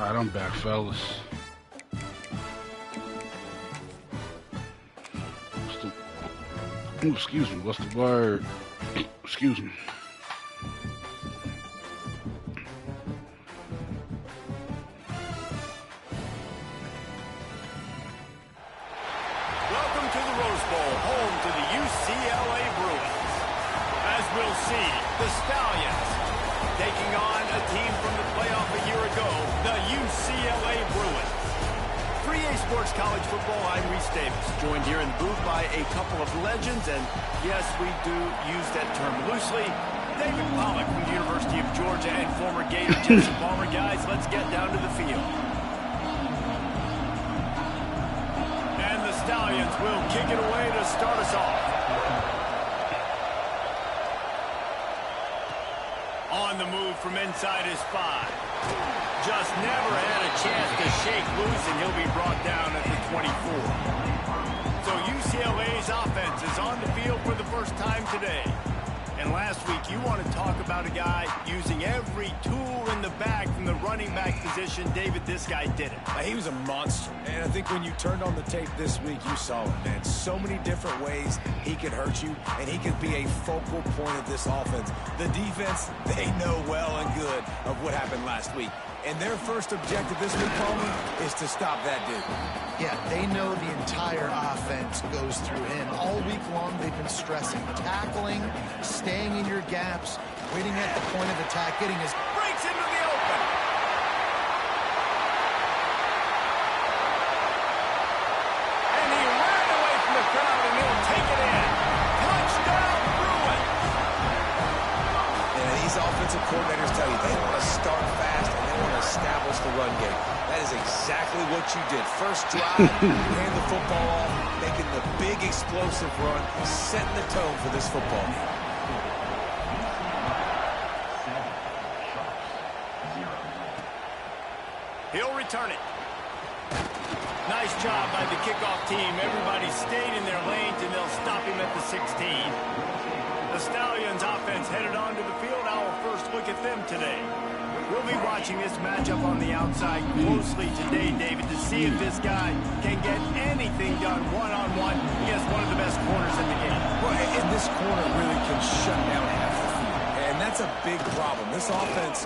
Alright, I'm back, fellas. Ooh, excuse me, what's the word? Excuse me. Welcome to the Rose Bowl, home to the UCLA Bruins. As we'll see, the Stallions taking on a team from the playoff a year ago, the UCLA Bruins. 3A Sports College Football, I'm Reese Davis, joined here in the booth by a couple of legends, and yes, we do use that term loosely. David Pollock from the University of Georgia and former Gator Jesse Palmer. Guys, let's get down to the field. And the Stallions will kick it away to start us off. On the move from inside his 5. Just never had a chance to shake loose, and he'll be brought down at the 24. So UCLA's offense is on the field for the first time today. And last week, you want to talk about a guy using every tool in the bag from the running back position. David, this guy did it. He was a monster. And I think when you turned on the tape this week, you saw it, man. So many different ways he could hurt you, and he could be a focal point of this offense. The defense, they know well and good of what happened last week. And their first objective this week, Palmer, is to stop that dude. Yeah, they know the entire offense goes through him. All week long, they've been stressing tackling, staying in your gaps, waiting at the point of attack, getting his breaks into the open. And he ran away from the crowd, and he'll take it in. Touchdown, Bruins. And these offensive coordinators tell you they want to start fast and they want to establish the run game. That is exactly what you did. First drive, hand the football off, making the big explosive run, setting the tone for this football game. He'll return it. Nice job by the kickoff team. Everybody stayed in their lanes, and they'll stop him at the 16. The Stallions offense headed onto the field. Our first look at them today. We'll be watching this matchup on the outside closely today, David, to see if this guy can get anything done one-on-one against one of the best corners in the game. Well, and this corner really can shut down half the field. And that's a big problem. This offense,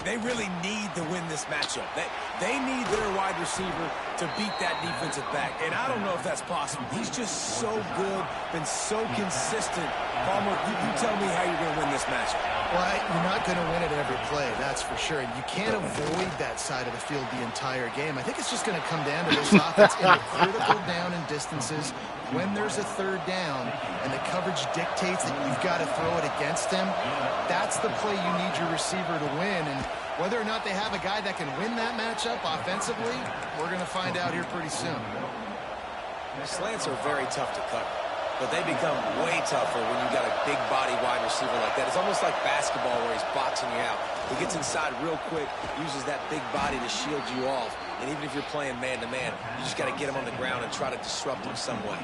they really need to win this matchup. They need their wide receiver to beat that defensive back. And I don't know if that's possible. He's just so good, been so consistent. Palmer, you tell me how you're going to win this matchup. Well, you're not going to win it every play, that's for sure. And you can't avoid that side of the field the entire game. I think it's just going to come down to this offense in the critical down and distances. When there's a third down and the coverage dictates that you've got to throw it against him, that's the play you need your receiver to win. And whether or not they have a guy that can win that matchup offensively, we're going to find out here pretty soon. Slants are very tough to cover, but they become way tougher when you got a big body wide receiver like that. It's almost like basketball where he's boxing you out. He gets inside real quick, uses that big body to shield you off. And even if you're playing man-to-man, you just got to get him on the ground and try to disrupt him some way.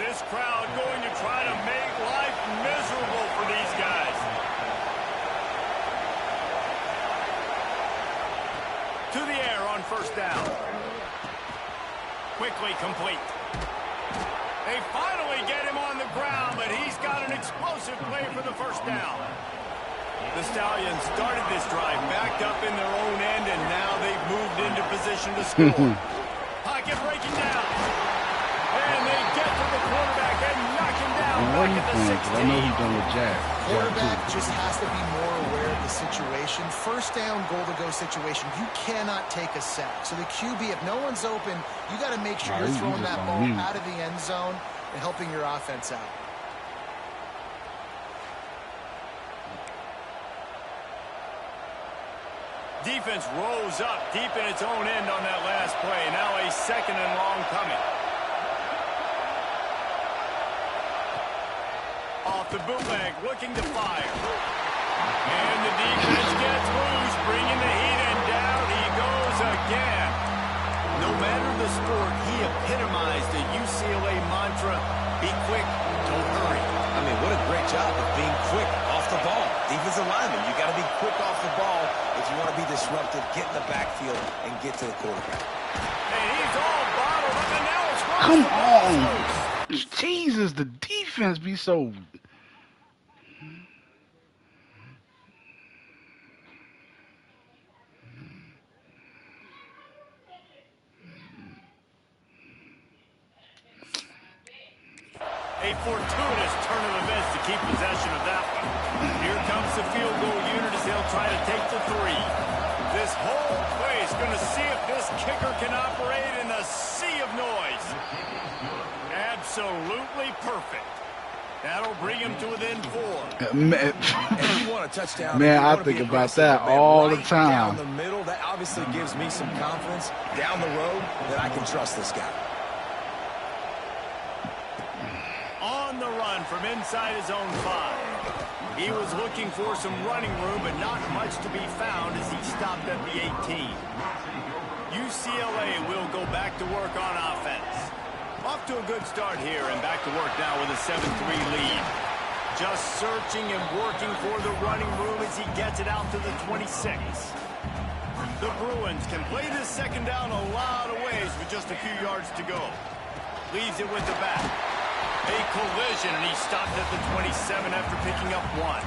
This crowd going to try to make life miserable for these guys. To the air on first down. Quickly complete. They finally get him on the ground, but he's got an explosive play for the first down. The Stallions started this drive backed up in their own end, and now they've moved into position to score. Pocket breaking down. And they get to the quarterback and knock him down back at the 16. I know he's done with Jack. Quarterback just has to be more aware of the situation. First down, goal-to-go situation. You cannot take a sack. So the QB, if no one's open, you got to make sure you're throwing that ball out of the end zone and helping your offense out. Defense rose up deep in its own end on that last play. Now a second and long coming. Off the bootleg, looking to fire. And the defense gets loose, bringing the heat, and down he goes again. No matter the sport, he epitomized the UCLA mantra, be quick, don't hurry. I mean, what a great job of being quick off the the ball. Defensive lineman, you got to be quick off the ball if you want to be disruptive, get in the backfield, and get to the quarterback. And he's all bottled up, and now it's Come on. Jesus, the defense be so... A fortuitous turn of events to keep possession of that one. Here comes the field goal unit as they'll try to take the 3. This whole place going to see if this kicker can operate in a sea of noise. Absolutely perfect. That'll bring him to within 4. Man, And you want a touchdown. man, you I wanna be think about aggressive, that man. all the Right time. down the middle, that obviously gives me some confidence down the road that I can trust this guy. On the run from inside his own 5. He was looking for some running room, but not much to be found as he stopped at the 18. UCLA will go back to work on offense. Off to a good start here, and back to work now with a 7-3 lead. Just searching and working for the running room as he gets it out to the 26. The Bruins can play this second down a lot of ways with just a few yards to go. Leaves it with the back. A collision, and he stopped at the 27 after picking up 1.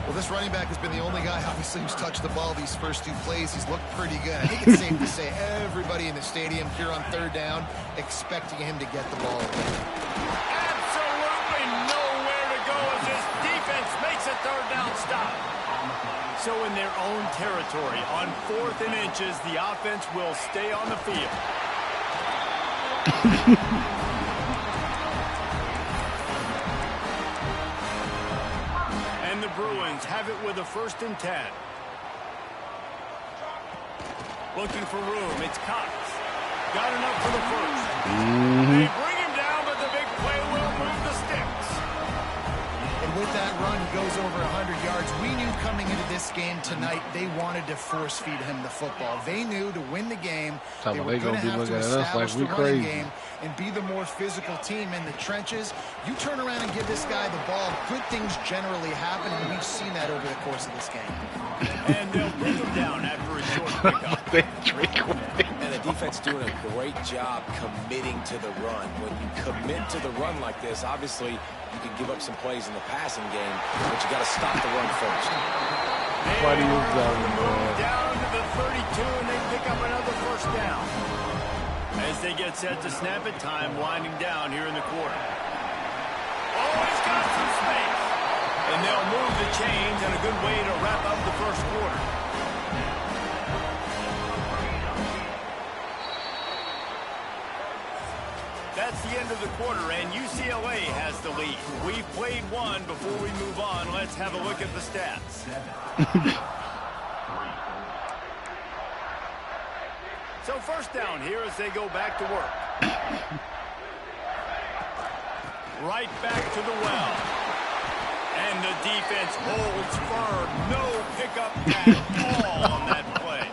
Well, this running back has been the only guy, obviously, who's touched the ball these first 2 plays. He's looked pretty good. I think it's safe to say everybody in the stadium here on 3rd down expecting him to get the ball away. Absolutely nowhere to go as this defense makes a 3rd down stop. So in their own territory, on 4th and inches, the offense will stay on the field. And the Bruins have it with a 1st and 10. Looking for room, it's Cox. Got enough for the 1st. They bring him down, but the big play will move the sticks. And with that run, he goes over 100 yards. We knew coming into this game tonight, they wanted to force feed him the football. They knew to win the game, they were going to have to establish the running game and be the more physical team in the trenches. You turn around and give this guy the ball, good things generally happen, and we've seen that over the course of this game. And they'll bring him down after a short pickup. And the defense doing a great job committing to the run. When you commit to the run like this, obviously you can give up some plays in the passing game, but you got to stop the run first. What are you Down to the 32, and they pick up another 1st down. As they get set to snap it, time winding down here in the quarter. Oh, he's got some space. And they'll move the chains, and a good way to wrap up the 1st quarter. That's the end of the quarter, and UCLA has the lead. We've played 1. Before we move on, let's have a look at the stats. So 1st down here as they go back to work. Right back to the well. And the defense holds firm. No pickup at all on that play.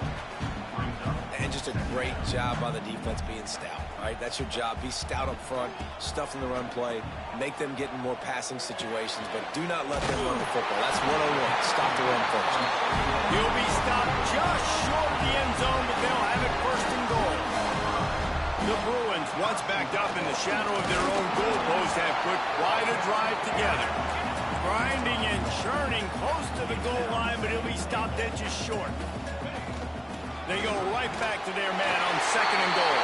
And just a great job by the defense being stout. All right, that's your job. Be stout up front, stuff in the run play, make them get in more passing situations, but do not let them run the football. That's 101. Stop the run first. He'll be stopped just short of the end zone, but they'll have it 1st and goal. The Bruins, once backed up in the shadow of their own goalpost, have put quite a drive together. Grinding and churning close to the goal line, but he'll be stopped dead just short. They go right back to their man on 2nd and goal.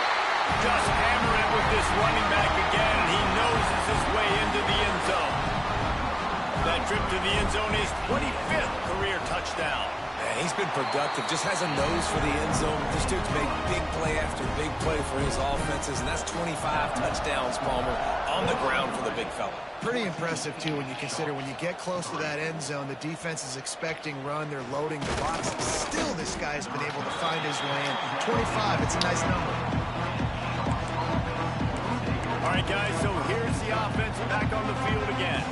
Just hammer it with this running back again, and he noses his way into the end zone. That trip to the end zone is 25th career touchdown. And he's been productive, just has a nose for the end zone. This dude's made big play after big play for his offenses, and that's 25 touchdowns, Palmer, on the ground for the big fella. Pretty impressive, too, when you consider when you get close to that end zone, the defense is expecting run, they're loading the box. Still, this guy's been able to find his way in. 25, it's a nice number. All right, guys, so here's the offense back on the field again.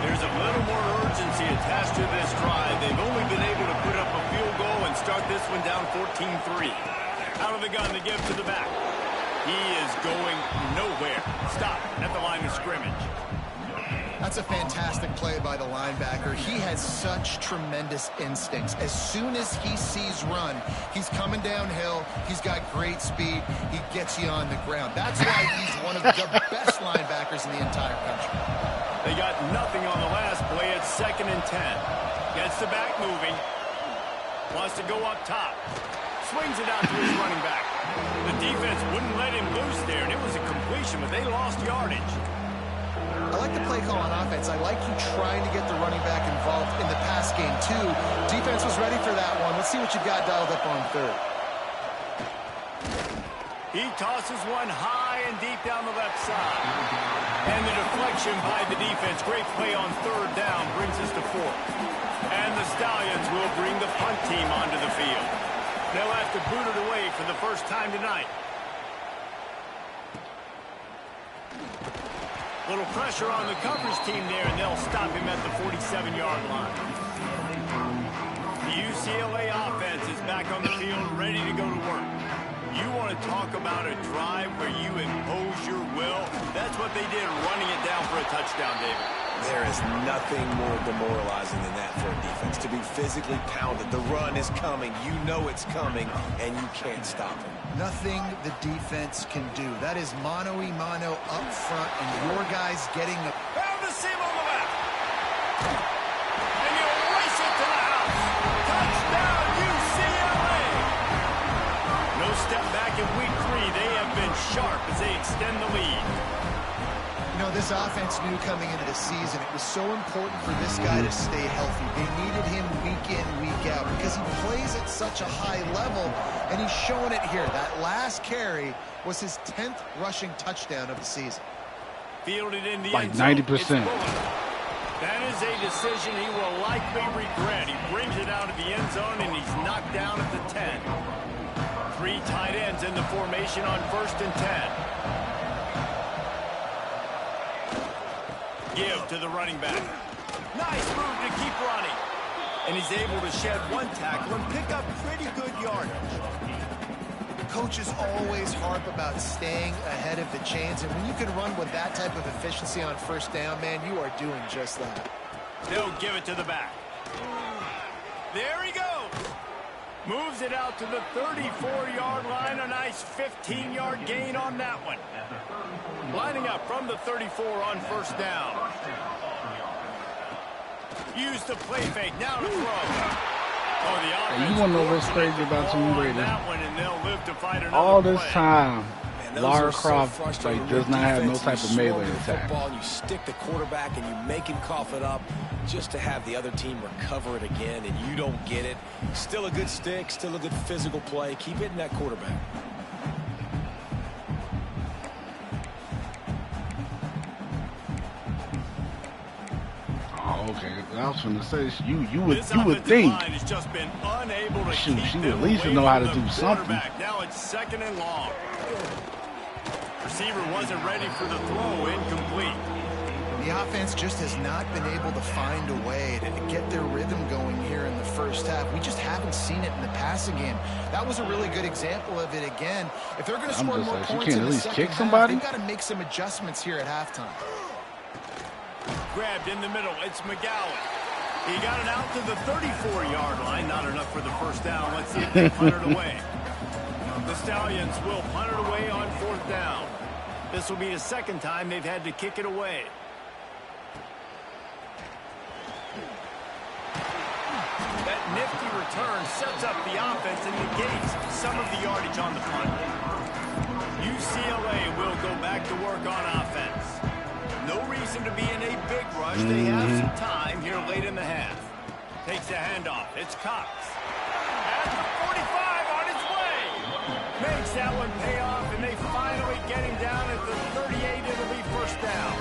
There's a little more urgency attached to this drive. They've only been able to put up a field goal and start this one down 14-3. Out of the gun to give to the back. He is going nowhere. Stop at the line of scrimmage. I That's a fantastic play by the linebacker. He has such tremendous instincts. As soon as he sees run, he's coming downhill. He's got great speed. He gets you on the ground. That's why he's one of the best linebackers in the entire country. They got nothing on the last play. It's 2nd and 10. Gets the back moving. Wants to go up top. Swings it out to his running back. The defense wouldn't let him loose there, and it was a completion, but they lost yardage. I like the play call on offense. I like you trying to get the running back involved in the pass game, too. Defense was ready for that one. Let's see what you've got dialed up on 3rd. He tosses one high and deep down the left side. And the deflection by the defense. Great play on 3rd down brings us to 4th. And the Stallions will bring the punt team onto the field. They'll have to boot it away for the first time tonight. Little pressure on the coverage team there, and they'll stop him at the 47-yard line. The UCLA offense is back on the field, ready to go to work. You want to talk about a drive where you impose your will? That's what they did, running it down for a touchdown, David. There is nothing more demoralizing than that for a defense, to be physically pounded. The run is coming. You know it's coming, and you can't stop it. Nothing the defense can do. That is mano-a-mano up front, and your guys getting a... Found the seam on the left. And you race it to the house. Touchdown, UCLA. No step back in week 3. They have been sharp as they extend the lead. You know, this offense knew coming into the season it was so important for this guy to stay healthy. They needed him week in, week out because he plays at such a high level, and he's showing it here. That last carry was his 10th rushing touchdown of the season. Fielded in the Like end zone. 90%. That is a decision he will likely regret. He brings it out of the end zone, and he's knocked down at the 10. 3 tight ends in the formation on 1st and 10. Give to the running back. Nice move to keep running. And he's able to shed 1 tackle and pick up pretty good yardage. Coaches always harp about staying ahead of the chains, and when you can run with that type of efficiency on 1st down, man, you are doing just that. They'll give it to the back. There he goes. Moves it out to the 34-yard line. A nice 15-yard gain on that one. Lining up from the 34 on 1st down. Use the play fake. Now to throw. Oh, the offense. You want to know what's crazy about Tom Brady? That one, and they'll live to fight another All this play. time, Man, Lara so Croft frustrating. does not have no type of melee You attack. football, and you stick the quarterback and you make him cough it up just to have the other team recover it again, and you don't get it. Still a good stick, still a good physical play. Keep hitting that quarterback. Oh, okay. I was going to say, you would This think. offensive line has just been unable to Shoot, keep she would them at least away know how to from the do something. quarterback. Now it's 2nd and long. Receiver wasn't ready for the throw. Incomplete. The offense just has not been able to find a way to get their rhythm going here in the 1st half. We just haven't seen it in the passing game. That was a really good example of it again. If they're going to score more she points can't in at the least second kick half, somebody? they've got to make some adjustments here at halftime. Grabbed in the middle. It's McGowan. He got it out to the 34-yard line. Not enough for the 1st down. Let's see if they punt it away. The Stallions will punt it away on 4th down. This will be the 2nd time they've had to kick it away. That nifty return sets up the offense and negates some of the yardage on the punt. UCLA will go back to work on offense. No reason to be in a big rush. They have some time here late in the half. Takes a handoff. It's Cox. At the 45 on his way. Makes that one pay off, and they finally get him down at the 38. It'll be 1st down.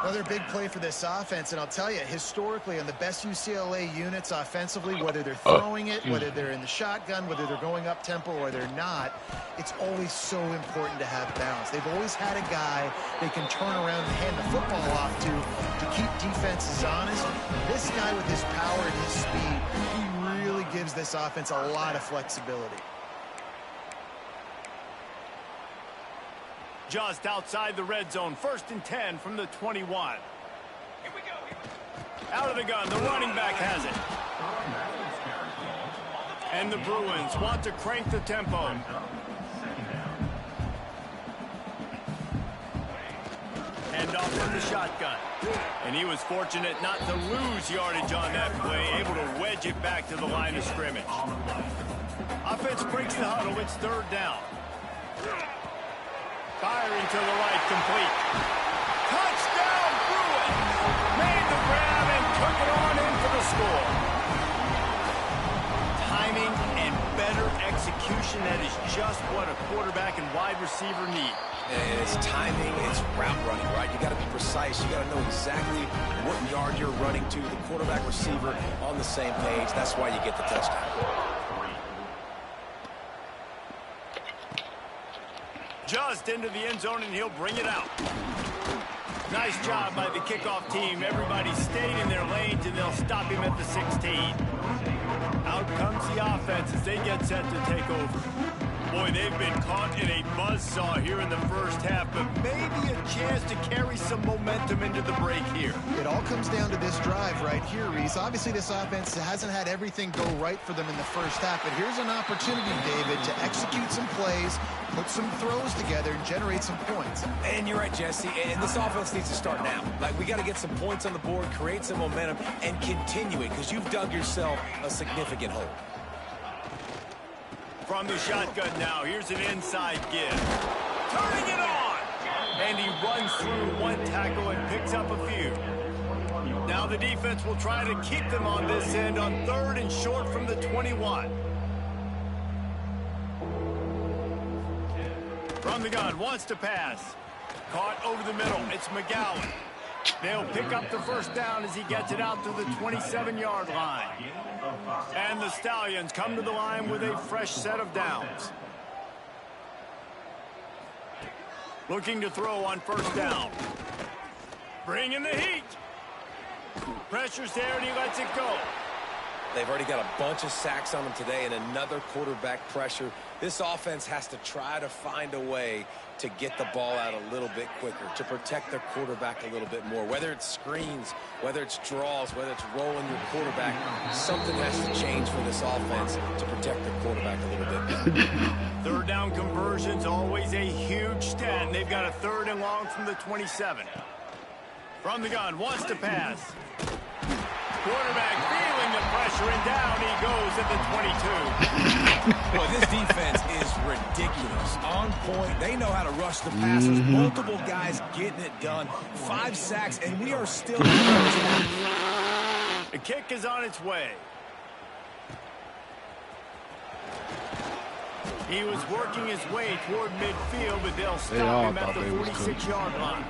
Another big play for this offense, and I'll tell you, historically, on the best UCLA units offensively, whether they're throwing it, whether they're in the shotgun, whether they're going up-tempo or they're not, it's always so important to have balance. They've always had a guy they can turn around and hand the football off to keep defenses honest. This guy with his power and his speed, he really gives this offense a lot of flexibility. Just outside the red zone. 1st and 10 from the 21. Out of the gun, the running back has it. And the Bruins want to crank the tempo. Hand off from the shotgun. And he was fortunate not to lose yardage on that play, able to wedge it back to the line of scrimmage. Offense breaks the huddle. It's third down. Firing to the right, complete. Touchdown, Bruins! Made the grab and took it on in for the score. Timing and better execution, that is just what a quarterback and wide receiver need. And it's timing, it's route running, right? You got to be precise. You got to know exactly what yard you're running to. The quarterback, receiver on the same page. That's why you get the touchdown. Just into the end zone, and he'll bring it out. Nice job by the kickoff team. Everybody stayed in their lanes, and they'll stop him at the 16. Out comes the offense as they get set to take over. Boy, they've been caught in a buzzsaw here in the first half, but maybe a chance to carry some momentum into the break here. It all comes down to this drive right here, Reese. Obviously, this offense hasn't had everything go right for them in the first half, but here's an opportunity, David, to execute some plays, put some throws together, and generate some points. And you're right, Jesse, and this offense needs to start now. Like, we got to get some points on the board, create some momentum, and continue it, because you've dug yourself a significant hole. From the shotgun now, here's an inside give. Turning it on! And he runs through one tackle and picks up a few. Now the defense will try to keep them on this end on third and short from the 21. From the gun, wants to pass. Caught over the middle, it's McGowan. They'll pick up the first down as he gets it out to the 27-yard line. And the Stallions come to the line with a fresh set of downs. Looking to throw on first down. Bringing the heat. Pressure's there and he lets it go. They've already got a bunch of sacks on them today and another quarterback pressure. This offense has to try to find a way to get the ball out a little bit quicker, to protect their quarterback a little bit more. Whether it's screens, whether it's draws, whether it's rolling your quarterback, something has to change for this offense to protect their quarterback a little bit better. Third down conversion's always a huge stat, and they've got a third and long from the 27. From the gun, wants to pass. Quarterback feeling the pressure, and down he goes at the 22. Boy, this defense is ridiculous. On point. They know how to rush the passers. Multiple guys getting it done. 5 sacks, and we are still in the first half. The kick is on its way. He was working his way toward midfield, but they'll stop him at the 46-yard line.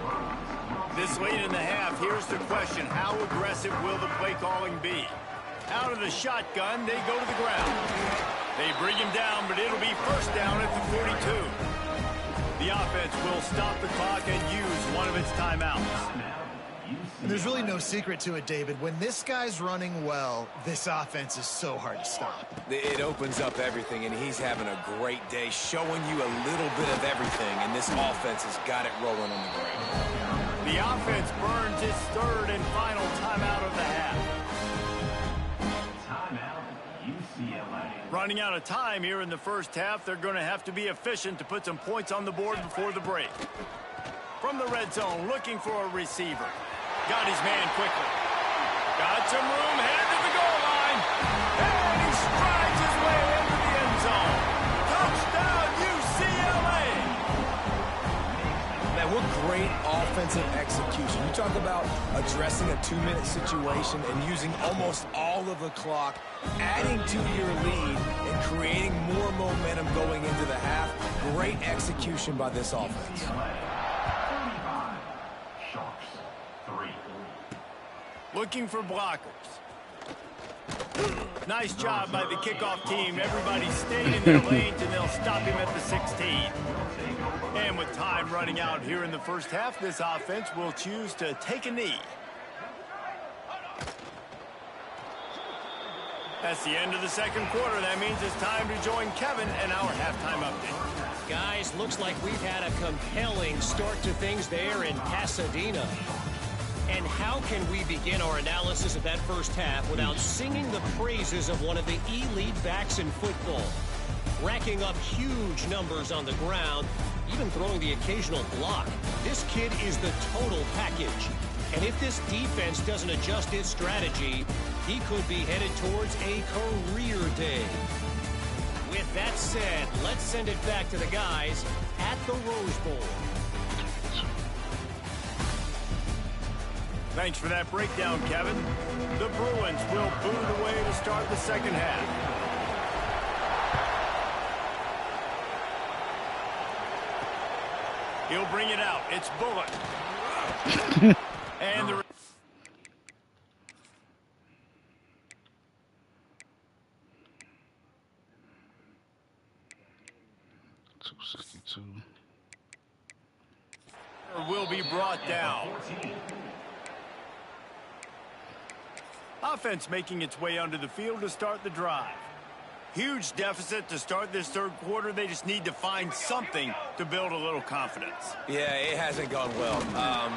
This late in the half, here's the question. How aggressive will the play calling be? Out of the shotgun, they go to the ground. They bring him down, but it'll be first down at the 42. The offense will stop the clock and use one of its timeouts. And there's really no secret to it, David. When this guy's running well, this offense is so hard to stop. It opens up everything, and he's having a great day, showing you a little bit of everything, and this offense has got it rolling on the ground. The offense burns its third and final timeout of the half. Timeout, UCLA. Running out of time here in the first half, they're going to have to be efficient to put some points on the board before the break. From the red zone, looking for a receiver. Got his man quickly. Got some room, headed to the goal line. And he strides his way into the end zone. Touchdown, UCLA! Man, what great offensive execution. You talk about addressing a 2-minute situation and using almost all of the clock, adding to your lead and creating more momentum going into the half. Great execution by this offense. Looking for blockers. Nice job by the kickoff team. Everybody stayed in their lanes, and they'll stop him at the 16. And with time running out here in the first half, this offense will choose to take a knee. That's the end of the second quarter. That means it's time to join Kevin and our halftime update. Guys, looks like we've had a compelling start to things there in Pasadena. And how can we begin our analysis of that first half without singing the praises of one of the elite backs in football? Racking up huge numbers on the ground, even throwing the occasional block. This kid is the total package. And if this defense doesn't adjust its strategy, he could be headed towards a career day. With that said, let's send it back to the guys at the Rose Bowl. Thanks for that breakdown, Kevin. The Bruins will boot away to start the second half. He'll bring it out. It's Bullock. And the... will be brought down. Offense making its way onto the field to start the drive. Huge deficit to start this third quarter. They just need to find something to build a little confidence. Yeah, it hasn't gone well.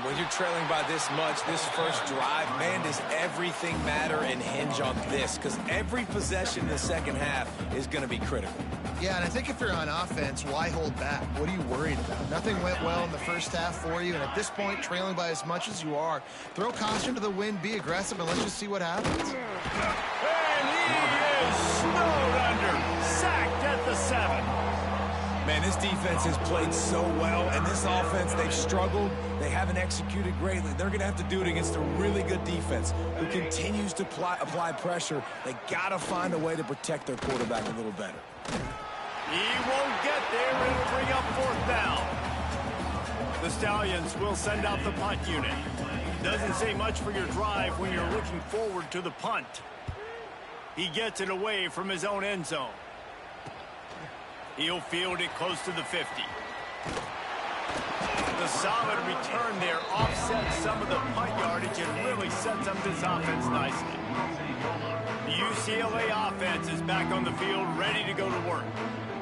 When you're trailing by this much, this first drive, man, does everything matter and hinge on this? Because every possession in the second half is going to be critical. Yeah, and I think if you're on offense, why hold back? What are you worried about? Nothing went well in the first half for you, and at this point, trailing by as much as you are, throw caution to the wind, be aggressive, and let's just see what happens. And he is snowed under, sacked at the 7. Man, this defense has played so well, and this offense, they've struggled. They haven't executed greatly. They're going to have to do it against a really good defense who continues to apply pressure. They got to find a way to protect their quarterback a little better. He won't get there. It'll bring up fourth down. The Stallions will send out the punt unit. Doesn't say much for your drive when you're looking forward to the punt. He gets it away from his own end zone. He'll field it close to the 50. The solid return there offsets some of the punt yardage and really sets up this offense nicely. The UCLA offense is back on the field, ready to go to work.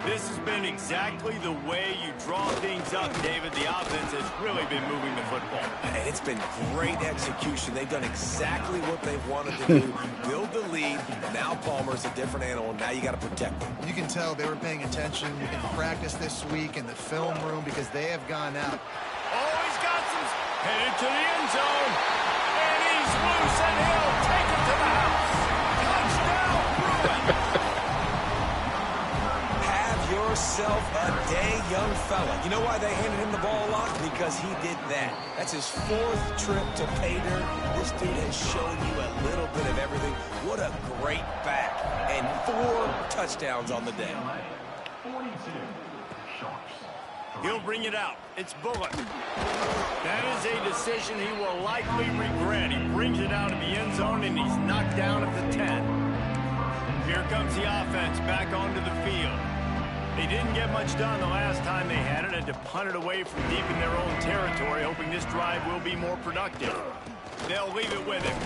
This has been exactly the way you draw things up, David. The offense has really been moving the football. And it's been great execution. They've done exactly what they've wanted to do. Build the lead. Now Palmer's a different animal. Now you got to protect them. You can tell they were paying attention in practice this week in the film room because they have gone out. Oh, he's got some... Headed to the end zone. And he's loose, and he'll take it to the house. Touchdown, Bruins. Yourself a day, young fella. You know why they handed him the ball a lot? Because he did that. That's his 4th trip to pay dirt. This dude has shown you a little bit of everything. What a great back. And 4 touchdowns on the day. He'll bring it out. It's Bullock. That is a decision he will likely regret. He brings it out of the end zone, and he's knocked down at the 10. Here comes the offense back onto the field. They didn't get much done the last time they had it, and to punt it away from deep in their own territory, hoping this drive will be more productive. They'll leave it with him.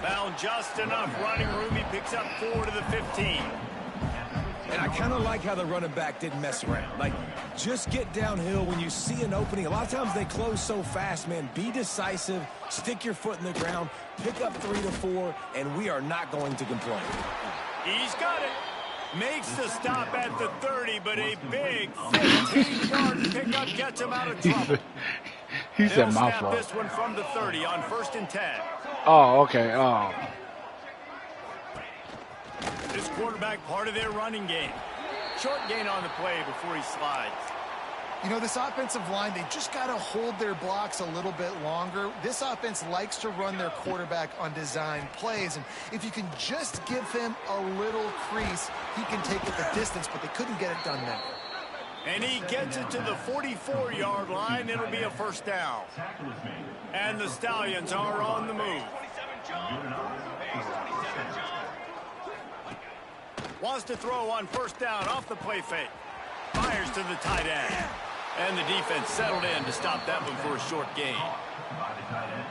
Found just enough running room. He picks up 4 to the 15. And I kind of like how the running back didn't mess around. Like, just get downhill when you see an opening. A lot of times they close so fast, man. Be decisive, stick your foot in the ground, pick up 3 to 4, and we are not going to complain. He's got it. Makes the stop at the 30, but a big 15-yard pickup gets him out of trouble. He said my fault. This one from the 30 on 1st and 10. Oh, okay. Oh. This quarterback part of their running game. Short gain on the play before he slides. You know, this offensive line, they just got to hold their blocks a little bit longer. This offense likes to run their quarterback on design plays, and if you can just give him a little crease, he can take it the distance, but they couldn't get it done there. And he gets it to the 44-yard line. It'll be a first down. And the Stallions are on the move. Wants to throw on 1st down off the play fake. Fires to the tight end. And the defense settled in to stop that one for a short gain.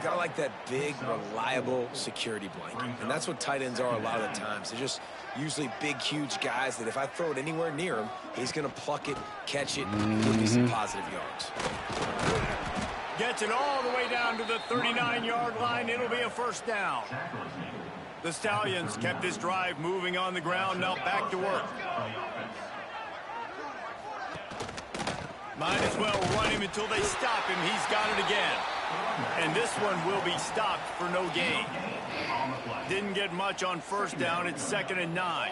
Got to like that big, reliable security blanket. And that's what tight ends are a lot of the times. They're just usually big, huge guys that if I throw it anywhere near him, he's going to pluck it, catch it, and give me some positive yards. Gets it all the way down to the 39-yard line. It'll be a first down. The Stallions kept this drive moving on the ground. Now back to work. Might as well run him until they stop him. He's got it again. And this one will be stopped for no gain. Didn't get much on first down. It's 2nd and 9.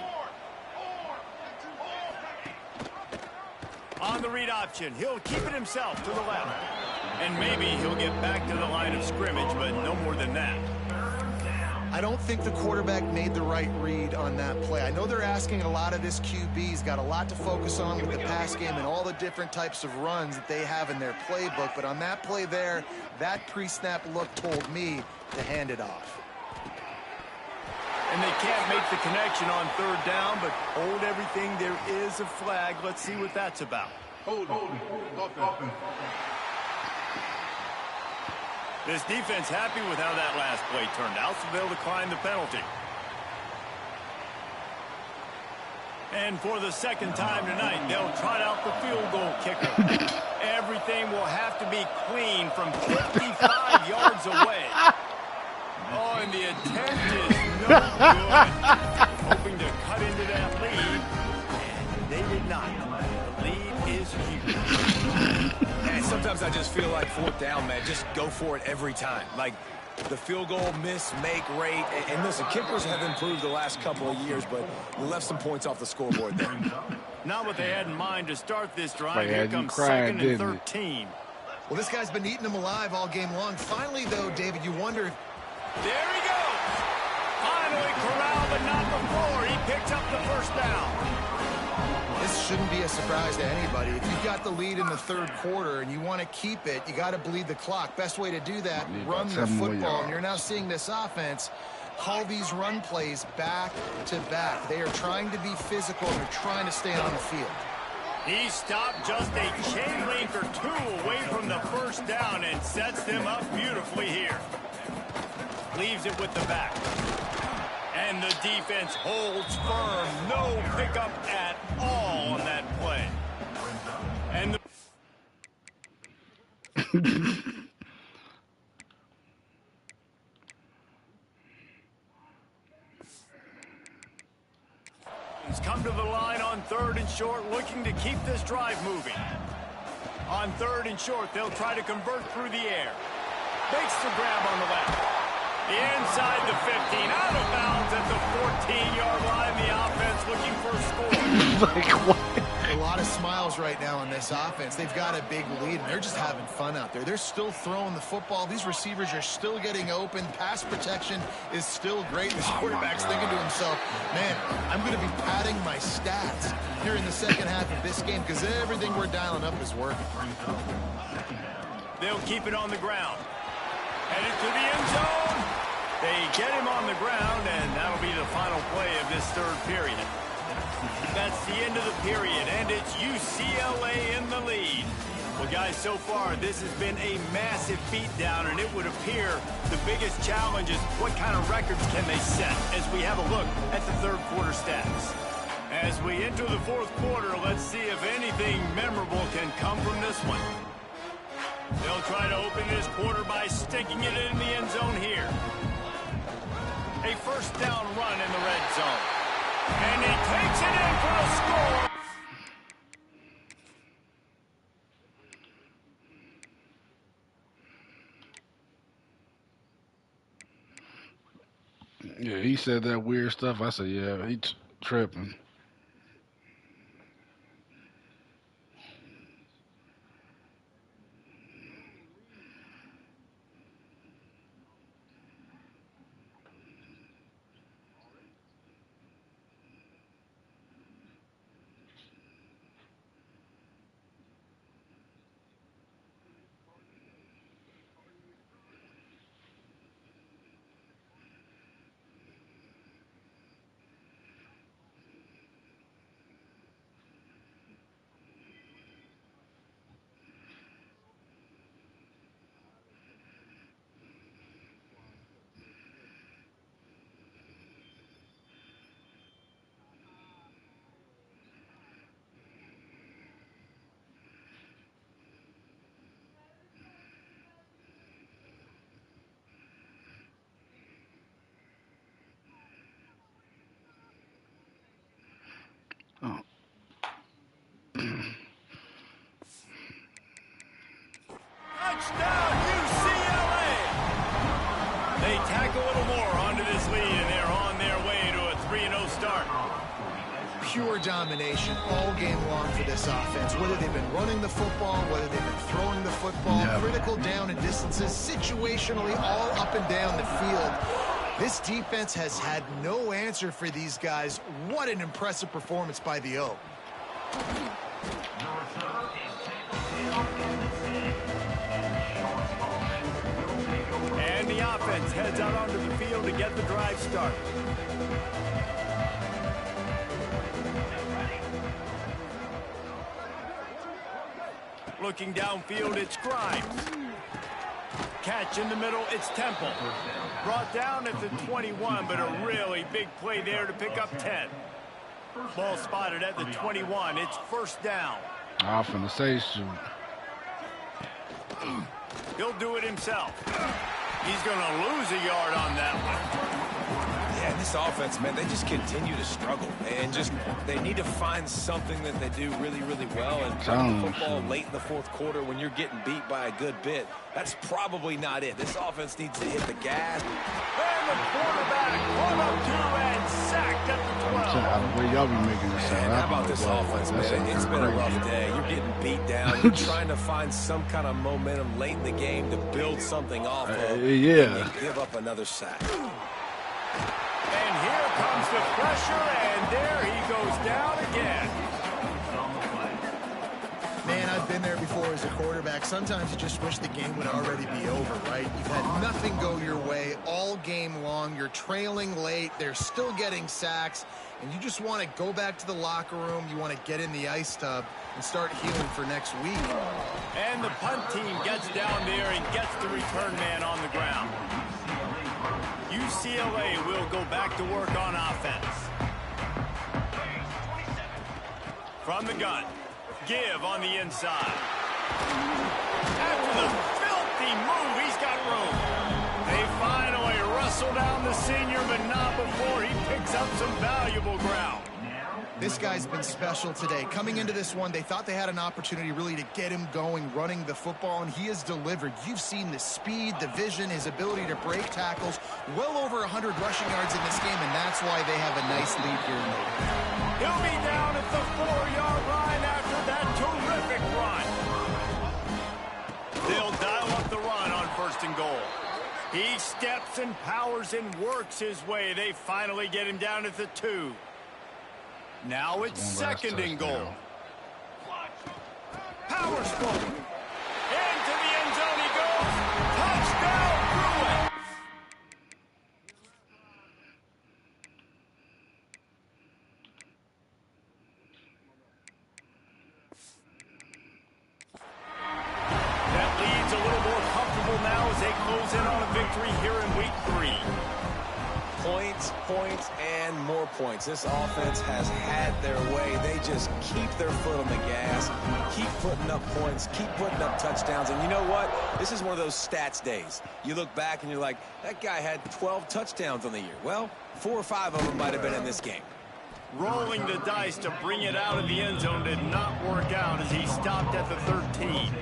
On the read option, he'll keep it himself to the left. And maybe he'll get back to the line of scrimmage, but no more than that. I don't think the quarterback made the right read on that play. I know they're asking a lot of this QB. He's got a lot to focus on with the pass game and all the different types of runs that they have in their playbook. But on that play there, that pre-snap look told me to hand it off. And they can't make the connection on 3rd down, but hold everything. There is a flag. Let's see what that's about. Hold. This defense happy with how that last play turned out, so they'll decline the penalty. And for the 2nd time tonight, they'll trot out the field goal kicker. Everything will have to be clean from 55 yards away. Oh, and the attempt is no good. Hoping to cut into that lead, and they did not. The lead is huge. And sometimes I just feel like 4th down, man, just go for it every time. Like the field goal miss, make rate. And listen, kickers have improved the last couple of years, but we left some points off the scoreboard there. Not what they had in mind to start this drive. Here comes 2nd and 13. Well, this guy's been eating them alive all game long. Finally, though, David, you wonder if... There he goes. Finally corralled, but not before. He picks up the first down. This shouldn't be a surprise to anybody. If you've got the lead in the 3rd quarter and you want to keep it, you got to bleed the clock. Best way to do that, run the football. And you're now seeing this offense call these run plays back to back. They are trying to be physical and they're trying to stay on the field. He stopped just a chain link or 2 away from the first down and sets them up beautifully here. Leaves it with the back. And the defense holds firm. No pickup at all on that play. And the come to the line on 3rd and short, looking to keep this drive moving. On 3rd and short, they'll try to convert through the air. Makes the grab on the left. Inside the 15, out of bounds at the 14-yard line. The offense looking for a score. Like what? A lot of smiles right now on this offense. They've got a big lead, and they're just having fun out there. They're still throwing the football. These receivers are still getting open. Pass protection is still great. This quarterback's thinking to himself, man, I'm going to be padding my stats here in the 2nd half of this game because everything we're dialing up is working. They'll keep it on the ground. Headed to the end zone. They get him on the ground, and that'll be the final play of this 3rd period. That's the end of the period, and it's UCLA in the lead. Well, guys, so far, this has been a massive beatdown, and it would appear the biggest challenge is what kind of records can they set as we have a look at the 3rd quarter stats. As we enter the 4th quarter, let's see if anything memorable can come from this one. They'll try to open this quarter by sticking it in the end zone here. A first down run in the red zone. And he takes it in for a score. Yeah, he said that weird stuff. I said, yeah, he tripping. Touchdown, UCLA! They tack a little more onto this lead, and they're on their way to a 3-0 start. Pure domination all game long for this offense. Whether they've been running the football, whether they've been throwing the football, critical down and distances, situationally all up and down the field. This defense has had no answer for these guys. What an impressive performance by the O. And the offense heads out onto the field to get the drive started. Looking downfield, it's Grimes. Catch in the middle, it's Temple. Brought down at the 21, but a really big play there to pick up 10. Ball spotted at the 21. It's first down. I'm finna say shoot. He'll do it himself. He's going to lose a yard on that one. Yeah, this offense, man, they just continue to struggle. And just, they need to find something that they do really, really well. And playing football late in the fourth quarter when you're getting beat by a good bit, that's probably not it. This offense needs to hit the gas. And the quarterback caught up to and sacked at the 12. The way y'all be making this sound. How about this offense, man? It's been a rough day. You're getting beat down. You're trying to find some kind of momentum late in the game to build something off of. Yeah. And give up another sack. And here comes the pressure, and there he goes down again. Man, I've been there before as a quarterback. Sometimes you just wish the game would already be over, right? You've had nothing go your way all game long. You're trailing late. They're still getting sacks. And you just want to go back to the locker room. You want to get in the ice tub and start healing for next week. And the punt team gets down there and gets the return man on the ground. UCLA will go back to work on offense. From the gun, Give on the inside. After the filthy move, he's got room. They finally wrestle down the senior, but not before he picks up some valuable ground. This guy's been special today. Coming into this one, they thought they had an opportunity really to get him going, running the football, and he has delivered. You've seen the speed, the vision, his ability to break tackles. Well over 100 rushing yards in this game, and that's why they have a nice lead here in the game. He'll be down at the 4-yard line after that terrific run. They'll dial up the run on first and goal. He steps and powers and works his way. They finally get him down at the 2. Now it's second and goal. Power stroke. Into the end zone he goes. Touchdown, Bruins. That lead's a little more comfortable now as they close in on a victory here in week 3. Points, points, and more points. This offense has had their way. They just keep their foot on the gas, keep putting up points, keep putting up touchdowns. And you know what? This is one of those stats days. You look back and you're like, that guy had 12 touchdowns on the year. Well, 4 or 5 of them might have been in this game. Rolling the dice to bring it out of the end zone did not work out as he stopped at the 13.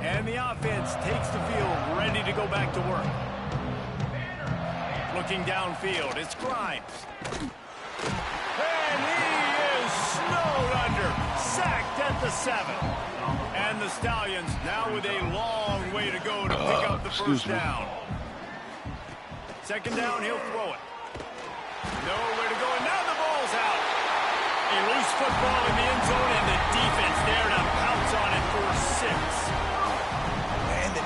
And the offense takes the field, ready to go back to work. Looking downfield, it's Grimes. And he is snowed under, sacked at the 7. And the Stallions now with a long way to go to pick up the first down. Second down, he'll throw it. Nowhere to go, and now the ball's out. A loose football in the end zone, and the defense there to pounce on it for 6.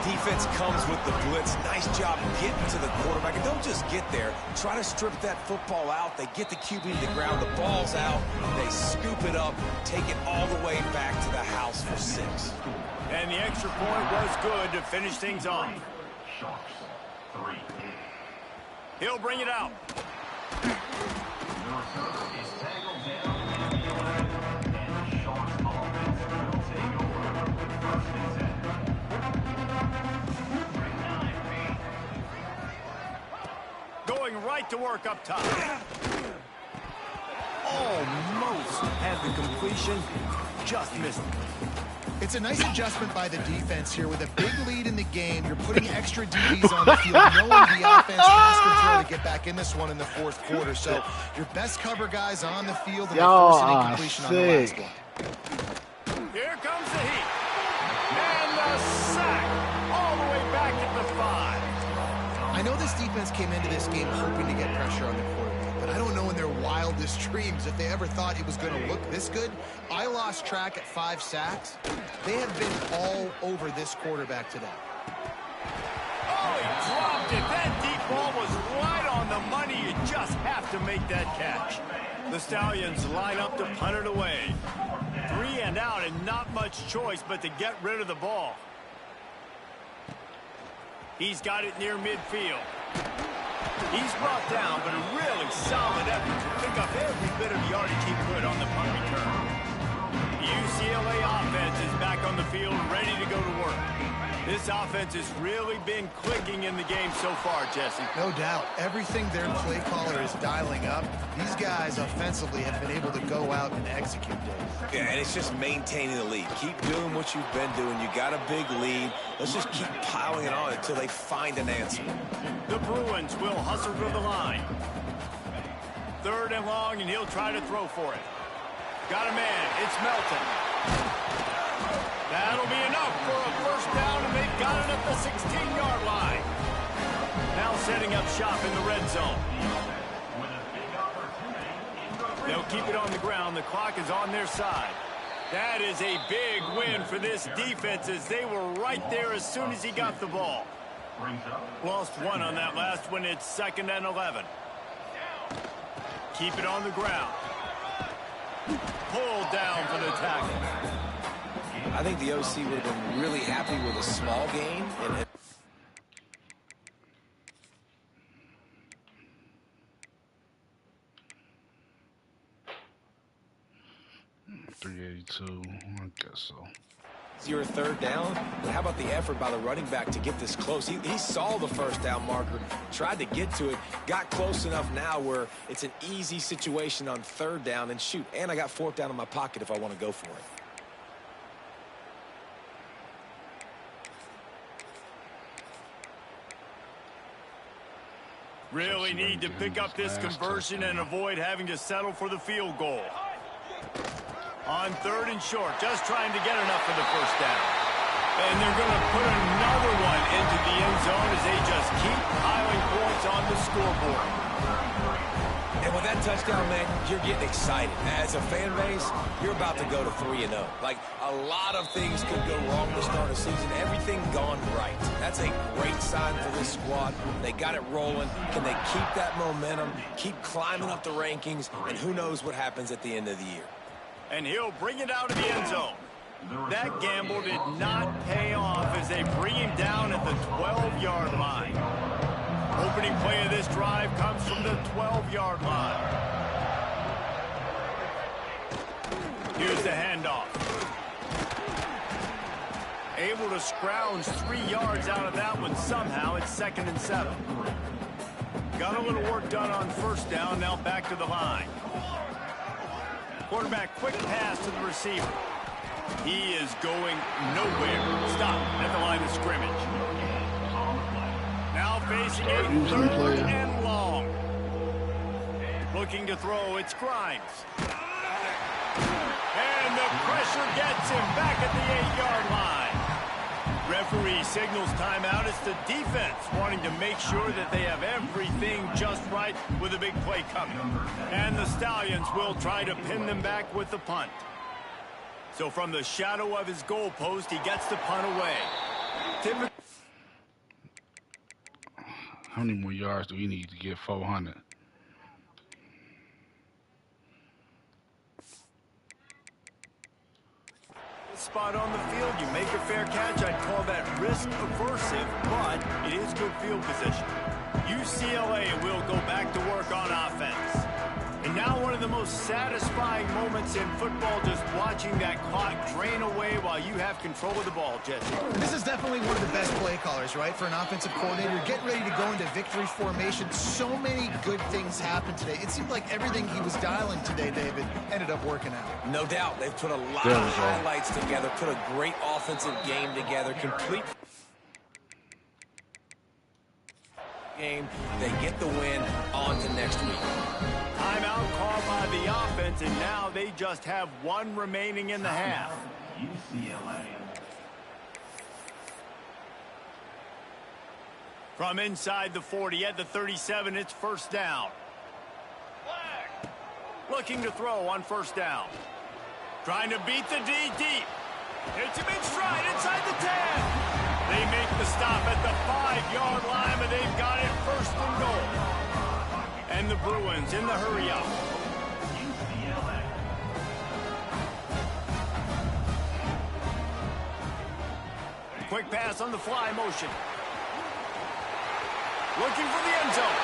Defense comes with the blitz. Nice job getting to the quarterback. And don't just get there. Try to strip that football out. They get the QB to the ground. The ball's out. They scoop it up, take it all the way back to the house for 6. And the extra point was good to finish things off. He'll bring it out. Going right to work up top. Almost had the completion, just missed it. It's a nice adjustment by the defense here. With a big lead in the game, you're putting extra DBs on the field, knowing the offense has to throw to get back in this one in the fourth quarter. So your best cover guys on the field, and they force an incompletion on the last one. Here comes the heat. And the sack all the way back at the 5. I know this defense came into this game hoping to get pressure on the quarterback, but I don't know in their wildest dreams if they ever thought it was going to look this good. I lost track at 5 sacks. They have been all over this quarterback today. Oh, he dropped it. That deep ball was right on the money. You just have to make that catch. The Stallions line up to punt it away. 3 and out, and not much choice but to get rid of the ball. He's got it near midfield. He's brought down, but a really solid effort to pick up every bit of yardage he could on the punt return. The UCLA offense is back on the field, ready to go to work. This offense has really been clicking in the game so far, Jesse. No doubt. Everything their play caller is dialing up, these guys offensively have been able to go out and execute, Dave. Yeah, and it's just maintaining the lead. Keep doing what you've been doing. You got a big lead. Let's just keep piling it on until they find an answer. The Bruins will hustle to the line. 3rd and long, and he'll try to throw for it. Got a man. It's Melton. That'll be enough for a first down, and they've got it at the 16-yard line. Now setting up shop in the red zone. They'll keep it on the ground. The clock is on their side. That is a big win for this defense, as they were right there as soon as he got the ball. Lost 1 on that last one. It's 2nd and 11. Keep it on the ground. Pulled down for the tackle. I think the OC would have been really happy with a small gain. And 382, I guess so. Your 3rd down, but how about the effort by the running back to get this close? He saw the first down marker, tried to get to it, got close enough now where it's an easy situation on 3rd down, and shoot, and I got 4th down in my pocket if I want to go for it. Really need to pick up this conversion and avoid having to settle for the field goal. On 3rd and short, just trying to get enough for the first down. And they're going to put another one into the end zone as they just keep piling points on the scoreboard. And with that touchdown, man, you're getting excited. As a fan base, you're about to go to 3-0. Like, a lot of things could go wrong to start a season. Everything gone right. That's a great sign for this squad. They got it rolling. Can they keep that momentum, keep climbing up the rankings, and who knows what happens at the end of the year. And he'll bring it out of the end zone. That gamble did not pay off as they bring him down at the 12-yard line. Opening play of this drive comes from the 12-yard line. Here's the handoff. Able to scrounge 3 yards out of that one somehow. It's 2nd and 7. Got a little work done on 1st down. Now back to the line. Quarterback, quick pass to the receiver. He is going nowhere. Stop at the line of scrimmage. Now facing a 3rd and long. Looking to throw, it's Grimes. And the pressure gets him back at the 8-yard line. Referee signals timeout. It's the defense wanting to make sure that they have everything just right with a big play coming. And the Stallions will try to pin them back with the punt. So from the shadow of his goalpost, he gets the punt away. How many more yards do we need to get 400? Spot on the field, you make a fair catch. I'd call that risk aversive, but it is good field position. UCLA will go back to work on offense. And now one of the most satisfying moments in football, just watching that clock drain away while you have control of the ball, Jesse. This is definitely one of the best play callers, right, for an offensive coordinator. Getting ready to go into victory formation. So many good things happened today. It seemed like everything he was dialing today, David, ended up working out. No doubt. They've put a lot of highlights together, put a great offensive game together, complete game. They get the win. On to next week. Timeout called by the offense, and now they just have one remaining in the half. UCLA. From inside the 40 at the 37, it's first down. Looking to throw on first down. Trying to beat the D deep. Hits him in stride inside the 10. They make the stop at the 5-yard line, but they've got it first and goal. And the Bruins in the hurry-up. Quick pass on the fly motion. Looking for the end zone.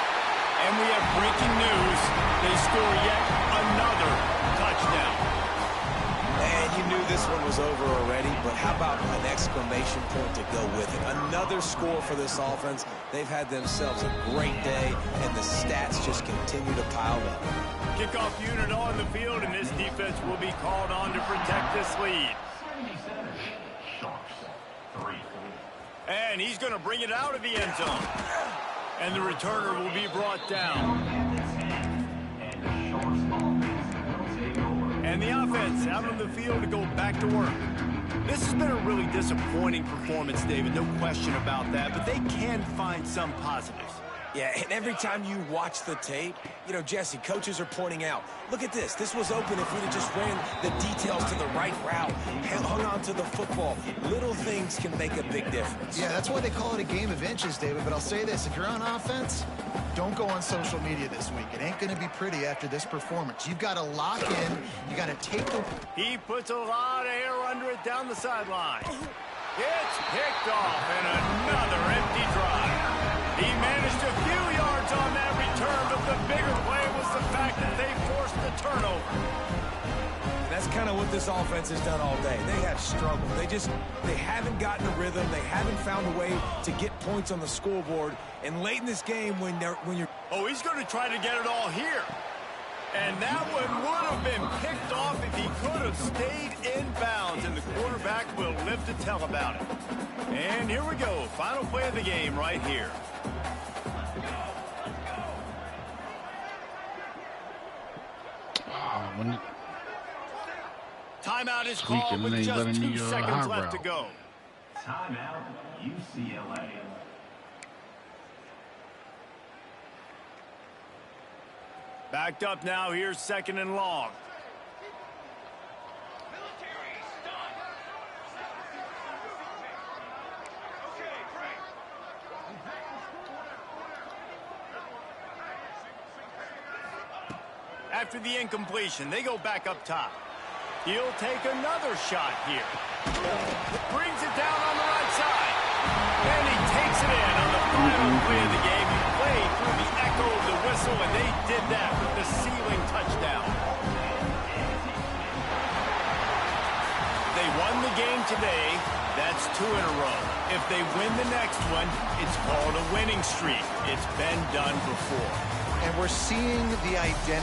And we have breaking news. They score yet another touchdown. And you knew this one was over already, but how about an exclamation point to go with it? Another score for this offense. They've had themselves a great day, and the stats just continue to pile up. Kickoff unit on the field, and this defense will be called on to protect this lead. 77. Sharks. 3. And he's going to bring it out of the end zone. And the returner will be brought down. And the Sharks offense will take over. And the offense out on the field to go back to work. This has been a really disappointing performance, David, no question about that, but they can find some positives. Yeah, and every time you watch the tape, you know, Jesse, coaches are pointing out, look at this. This was open if we'd have just ran the details to the right route, hung on to the football. Little things can make a big difference. Yeah, that's why they call it a game of inches, David. But I'll say this, if you're on offense, don't go on social media this week. It ain't going to be pretty after this performance. You've got to lock in. You got to take the... He puts a lot of air under it down the sideline. It's picked off, and another empty drive. He managed a few yards on that return, but the bigger play was the fact that they forced the turnover. And that's kind of what this offense has done all day. They have struggled. They haven't gotten a rhythm. They haven't found a way to get points on the scoreboard. And late in this game, when you're... Oh, he's going to try to get it all here. And that one would have been picked off if he could have stayed in bounds, and the quarterback will live to tell about it. And here we go. Final play of the game right here. Timeout is called with just 2 seconds left to go. Timeout. UCLA. Backed up now. Here's second and long. After the incompletion, they go back up top. He'll take another shot here. Brings it down on the right side. And he takes it in on the final play of the game. He played through the echo of the whistle, and they did that with the ceiling touchdown. They won the game today. That's 2 in a row. If they win the next one, it's called a winning streak. It's been done before. And we're seeing the identity